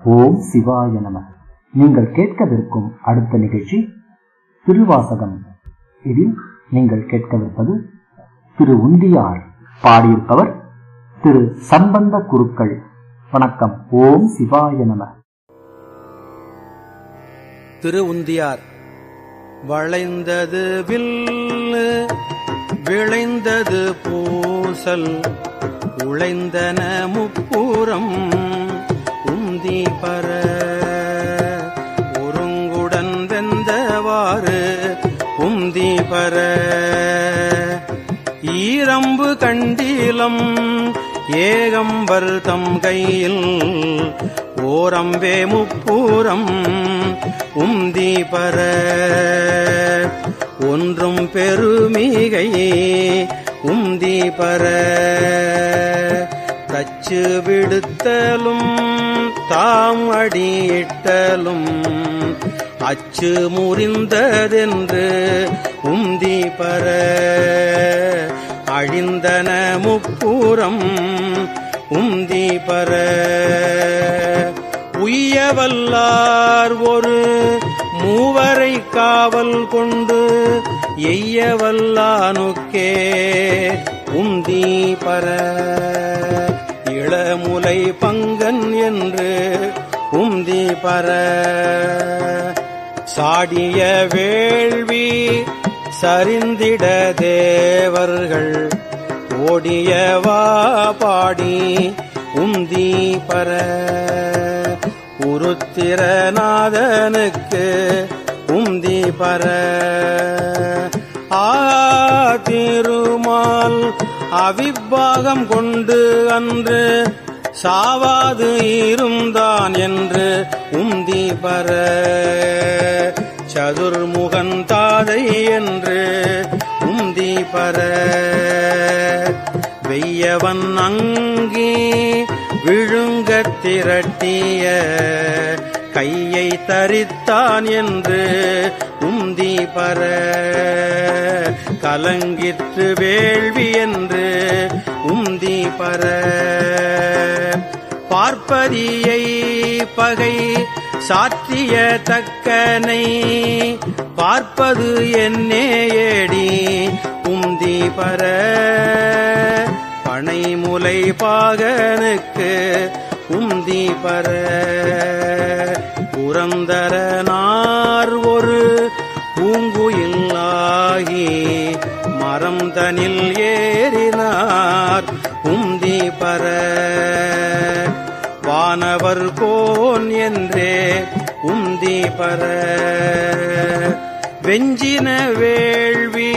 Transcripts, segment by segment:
ஓம் சிவாய நம. நீங்கள் கேட்கவிருக்கும் அடுத்த நிகழ்ச்சி திருவாசகம். இதில் நீங்கள் கேட்கவிருப்பது திரு உந்தியார். பாடியிருப்பவர் திரு சம்பந்த குருக்கள். வணக்கம். ஓம் சிவாய நம. திரு உந்தியார். வளைந்தது வில்லு விளைந்தது பூசல் உழைந்தன முப்புறம் உந்தி பர ஒருங்குடன் வெந்தவாறு உந்தி பர ஈரம்பு கண்டீலம் ஏகம்பர் தம் கையில் ஓரம்பே முப்புறம் உந்தி பர ஒன்றும் பெருமிகை உந்தி பர தச்சு விடுத்தலும் தாம் அடியிட்டலும் அச்சு முறிந்ததென்று உந்தி பர அழிந்தன முப்புறம் உந்தி பர உய்யவல்லார் ஒரு மூவரை காவல் கொண்டு எய்யவல்லானுக்கே உந்தி பர இளமுலை பங்கன் என்று உந்தி பர சாடிய வேள்வி சரிந்திட தேவர்கள் ஓடியவா பாடி உந்தி பர உருத்திரநாதனுக்கு உந்தி பர திருமால் அவிப்பாகம் கொண்டு அன்று சாவாது இருந்தான் என்று உந்தி பர சதுர்முகன் தாதை என்று உந்தி பர வெய்யவன் அங்கி விழுங்கத் திரட்டிய கையை தரித்தான் என்று உந்தி பர கலங்கிற்று வேள்வி என்று உந்தி பர பார்ப்பதியை பகை சாற்றிய தக்கனை பார்ப்பது என்னே ஏடி உந்தி பர பனைமுலை பாகனுக்கு உந்தி பர புரந்தரனார் ஒரு பூங்குயில் ஆகி மரம் தனில் ஏறினார் உந்தி பர வானவர் கோன் என்றே உந்தி பர வெஞ்சின வேள்வி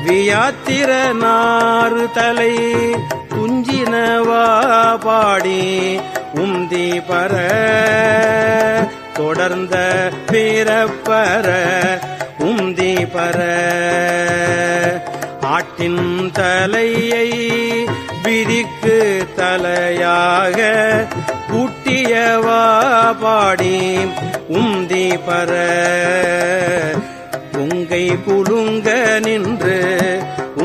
வியாத்திரனார் தலை துஞ்சினவா பாடி உந்தி பர தொடர்ந்த பிறப்பர உந்தி பர ஆட்டின் தலையை விதிக்கு தலையாக கூட்டியவா பாடி உந்தி பர உங்கை குலுங்க நின்று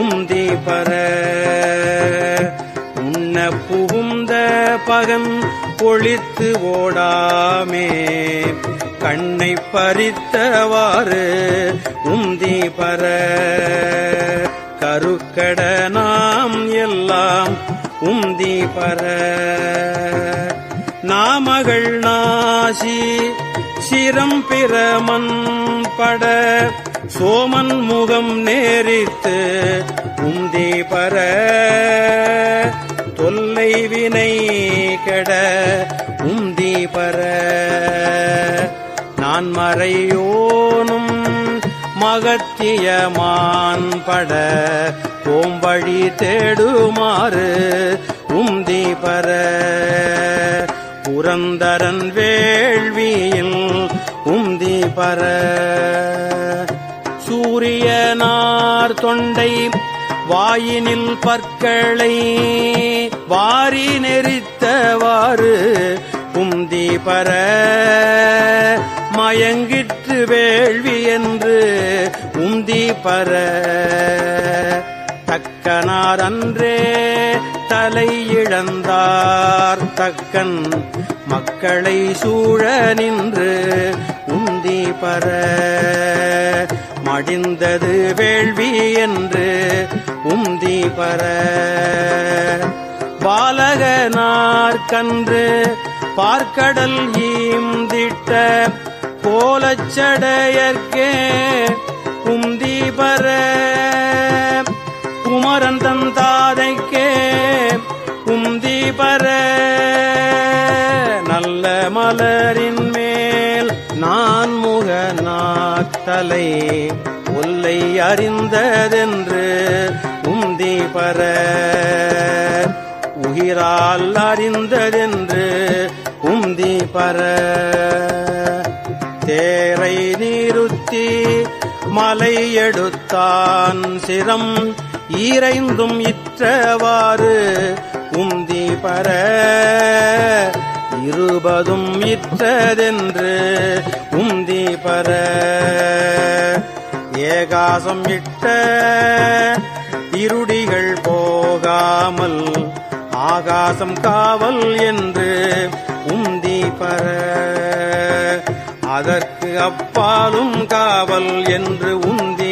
உந்தி பர உண்ண புகுந்த பகன் பொழித்து ஓடாமே கண்ணை பறித்தவாறு உந்தி பர கருக்கட நாம் எல்லாம் உந்தி பர நாமகள் நாசி சிரம் பிரமன் பட சோமன் முகம் நேரித்து உந்தி பர தொல்லை வினை கெட உந்தி பர நான் மறையோனும் மகத்தியமான் பட கோம்பழி தேடுமாறு உந்தி பர புரந்தரன் வேள்வியில் உந்தி பர சூரியனார் தொண்டை வாயினில் பற்களை வாரி நெறித்தவாறு உந்தி பர மயங்கிற்று வேள்வி என்று உந்தி பர தக்கனார் அன்றே தலை இழந்தார் தக்கன் மக்களை சூழ நின்று உந்தி பர மடிந்தது வேள்வி என்று உந்தி பர பாலகனார்கன்று பார்க்கடல் ஈந்திட்ட கோலச்சடையர்க்கே உந்தி பர குமரன் தந்தாதைக்கே உந்தி பர நல்ல மலரின் மேல் நான் முகநாத்தலை ஒல்லை அறிந்ததென்று உந்தி பர உயிரால் அறிந்ததென்று உந்தி பர தேரை நிறுத்தி மலை எடுத்தான் சிரம் ஈரைந்தும் இற்றவாறு உந்தி பர இருபதும் இற்றதென்று உந்தி பர ஏகாசம் இட்ட இருடிகள் போகாமல் ஆகாசம் காவல் என்று உந்தி பர அதற்கு அப்பாலும் காவல் என்று உந்தி